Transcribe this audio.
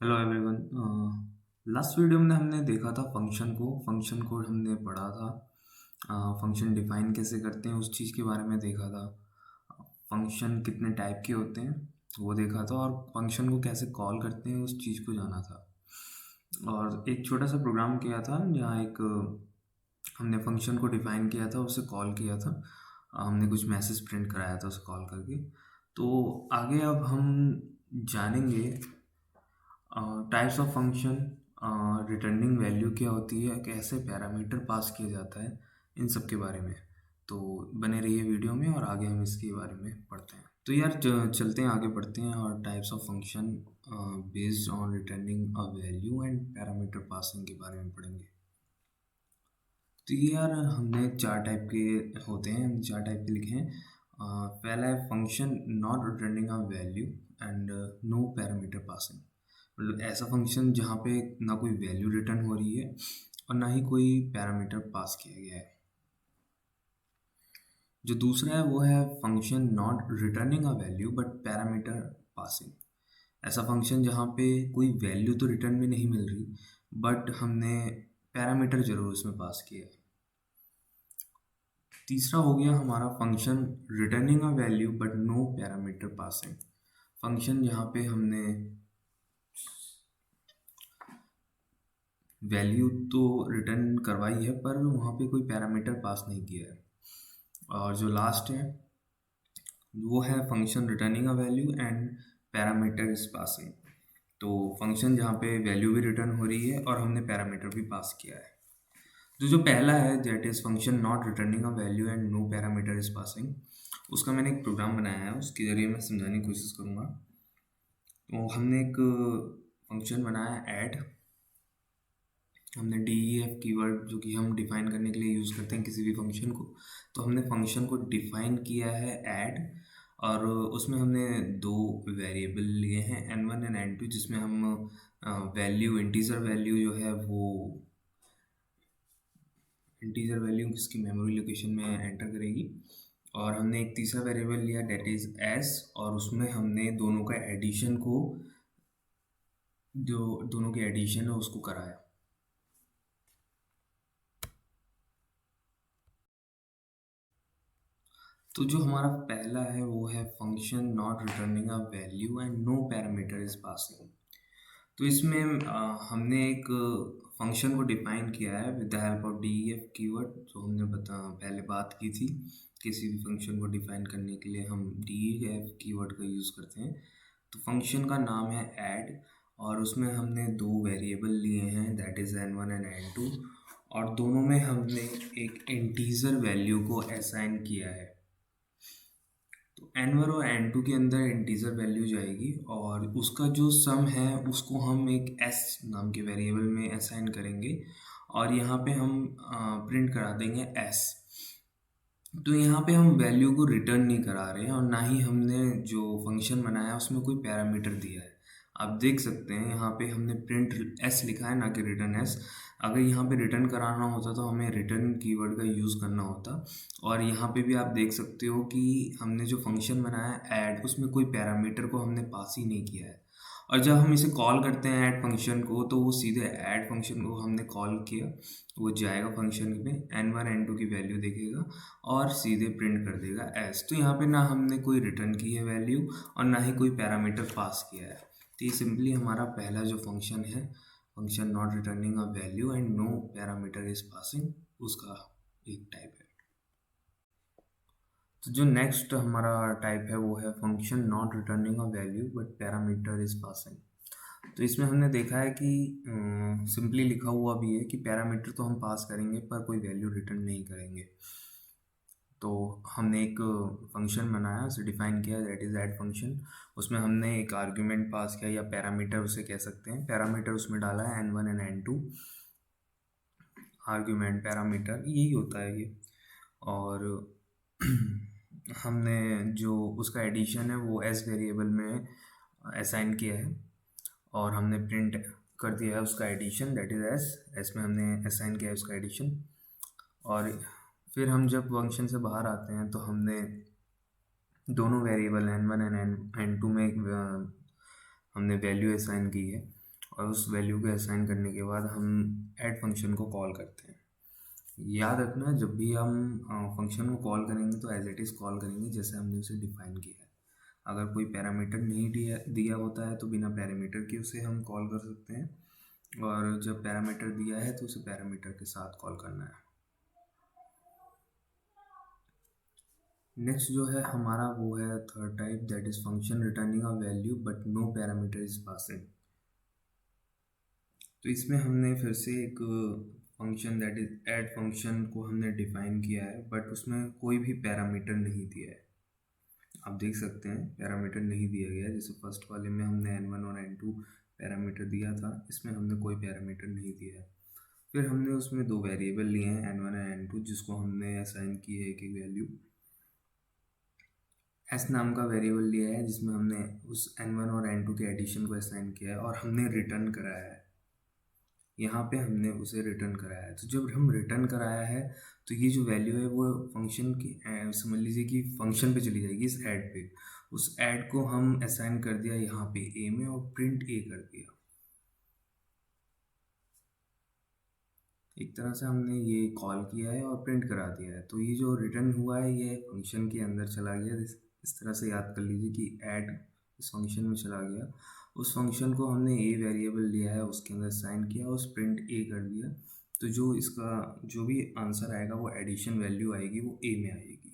Hello everyone. Last video में हमने देखा था फंक्शन को हमने पढ़ा था। फंक्शन डिफाइन कैसे करते हैं उस चीज़ के बारे में देखा था। फंक्शन कितने टाइप के होते हैं वो देखा था, और फंक्शन को कैसे कॉल करते हैं उस चीज़ को जाना था। और एक छोटा सा प्रोग्राम किया था जहाँ एक हमने फंक्शन को डिफाइन किया था, उसे कॉल किया था। हमने कुछ मैसेज प्रिंट कराया था उसे कॉल करके। तो आगे अब हम जानेंगे types of function, returning value क्या होती है, कैसे पैरामीटर पास किया जाता है, इन सब के बारे में। तो बने रहिए वीडियो में और आगे हम इसके बारे में पढ़ते हैं। तो यार चलते हैं, आगे पढ़ते हैं और types of function based on returning a value and parameter passing के बारे में पढ़ेंगे। तो ये यार हमने चार टाइप के होते हैं, हमने चार टाइप के लिखे हैं। पहला है function not returning a value and no parameter passing. मतलब ऐसा फंक्शन जहाँ पे ना कोई वैल्यू रिटर्न हो रही है और ना ही कोई पैरामीटर पास किया गया है। जो दूसरा है वो है function not returning a value but parameter passing. ऐसा फंक्शन जहाँ पे कोई वैल्यू तो रिटर्न में नहीं मिल रही, बट हमने पैरामीटर जरूर उसमें पास किया है। तीसरा हो गया हमारा function returning a value but no parameter passing. Function जहाँ पे हमने वैल्यू तो रिटर्न करवाई है पर वहाँ पे कोई पैरामीटर पास नहीं किया है। और जो लास्ट है वो है function returning a value and parameter is passing. तो फंक्शन जहाँ पे वैल्यू भी रिटर्न हो रही है और हमने पैरामीटर भी पास किया है। जो जो पहला है that is function not returning a value and no parameter is passing, उसका मैंने एक प्रोग्राम बनाया है, उसके ज़रिए मैं समझाने की कोशिश करूँगा। तो हमने एक फंक्शन बनाया ऐड। हमने डी ई एफ कीवर्ड जो कि हम डिफाइन करने के लिए यूज़ करते हैं किसी भी फंक्शन को, तो हमने फंक्शन को डिफाइन किया है ऐड। और उसमें हमने दो वेरिएबल लिए हैं n1 एंड n2, जिसमें हम वैल्यू इंटीजर वैल्यू जो है वो इंटीजर वैल्यू किसकी मेमोरी लोकेशन में एंटर करेगी। और हमने एक तीसरा वेरिएबल लिया डेट इज एस, और उसमें हमने दोनों का एडिशन को, जो दोनों के एडिशन है उसको कराया। तो जो हमारा पहला है वो है function not returning a value and no parameter is passing. तो इसमें हमने एक फंक्शन को डिफाइन किया है with the help of D E F keyword, जो हमने पहले बात की थी। किसी भी फंक्शन को डिफाइन करने के लिए हम डी ई एफ कीवर्ड का यूज़ करते हैं। तो फंक्शन का नाम है ऐड, और उसमें हमने दो वेरिएबल लिए हैं that is n1 and n2, और दोनों में हमने एक इंटीजर वैल्यू को असाइन किया है। तो n1 और n2 के अंदर इंटीजर वैल्यू जाएगी और उसका जो सम है उसको हम एक s नाम के वेरिएबल में असाइन करेंगे, और यहाँ पे हम प्रिंट करा देंगे s। तो यहाँ पे हम वैल्यू को रिटर्न नहीं करा रहे हैं और ना ही हमने जो फंक्शन बनाया उसमें कोई पैरामीटर दिया है। आप देख सकते हैं यहाँ पे हमने प्रिंट एस लिखा है, ना कि रिटर्न एस। अगर यहाँ पे रिटर्न कराना होता तो हमें रिटर्न कीवर्ड का यूज़ करना होता। और यहाँ पे भी आप देख सकते हो कि हमने जो फंक्शन बनाया है ऐड, उसमें कोई पैरामीटर को हमने पास ही नहीं किया है। और जब हम इसे कॉल करते हैं ऐड फंक्शन को, तो वो सीधे ऐड फंक्शन को हमने कॉल किया, वो जाएगा फंक्शन में n1 n2 की वैल्यू देखेगा और सीधे प्रिंट कर देगा एस। तो यहाँ पे ना हमने कोई रिटर्न की है वैल्यू और ना ही कोई पैरामीटर पास किया है। तो ये सिंपली हमारा पहला जो फंक्शन है, function not returning a value and no parameter is passing, उसका एक टाइप है। तो जो नेक्स्ट हमारा टाइप है वो है function not returning a value but parameter is passing. तो इसमें हमने देखा है कि सिंपली लिखा हुआ भी है कि पैरामीटर तो हम पास करेंगे पर कोई वैल्यू रिटर्न नहीं करेंगे। तो हमने एक फंक्शन बनाया, उसे डिफाइन किया दैट इज़ ऐड फंक्शन। उसमें हमने एक आर्ग्यूमेंट पास किया या पैरामीटर उसे कह सकते हैं, पैरामीटर उसमें डाला है n1 and n2। Argument parameter यही होता है ये। और हमने जो उसका एडिशन है वो एस वेरिएबल में असाइन किया है, और हमने प्रिंट कर दिया है उसका addition that is S. S में हमने असाइन किया है उसका एडिशन। और फिर हम जब फंक्शन से बाहर आते हैं तो हमने दोनों वेरिएबल n1 एंड n2 में एक हमने वैल्यू असाइन की है। और उस वैल्यू को असाइन करने के बाद हम ऐड फंक्शन को कॉल करते हैं। याद रखना, जब भी हम फंक्शन को कॉल करेंगे तो एज इट इज़ कॉल करेंगे जैसे हमने उसे डिफाइन किया है। अगर कोई पैरामीटर नहीं दिया होता है तो बिना पैरामीटर के उसे हम कॉल कर सकते हैं, और जब पैरामीटर दिया है तो उसे पैरामीटर के साथ कॉल करना है। नेक्स्ट जो है हमारा वो है third type, that is function returning a value but no parameter is passing. तो इसमें हमने फिर से एक function that is add function को हमने डिफाइन किया है, बट उसमें कोई भी पैरामीटर नहीं दिया है। आप देख सकते हैं पैरामीटर नहीं दिया गया है। जैसे फर्स्ट वाले में हमने n1 और n2 पैरामीटर दिया था, इसमें हमने कोई पैरामीटर नहीं दिया है। फिर हमने उसमें दो वेरिएबल लिए हैं n1 और n2, जिसको हमने असाइन की है एक वैल्यू s नाम का वेरिएबल लिया है, जिसमें हमने उस n1 और n2 के एडिशन को असाइन किया है और हमने रिटर्न कराया है। यहाँ पे हमने उसे रिटर्न कराया है। तो जब हम रिटर्न कराया है तो ये जो वैल्यू है वो फंक्शन की समझ लीजिए कि फंक्शन पे चली जाएगी, इस ऐड पे। उस ऐड को हम असाइन कर दिया यहाँ पे a में और प्रिंट a कर दिया। एक तरह से हमने ये कॉल किया है और प्रिंट करा दिया है। तो ये जो रिटर्न हुआ है ये फंक्शन के अंदर चला गया। इस तरह से याद कर लीजिए कि ऐड इस फंक्शन में चला गया। उस फंक्शन को हमने a वेरिएबल लिया है, उसके अंदर साइन किया, उस प्रिंट a कर दिया। तो जो इसका जो भी आंसर आएगा वो एडिशन वैल्यू आएगी वो a में आएगी।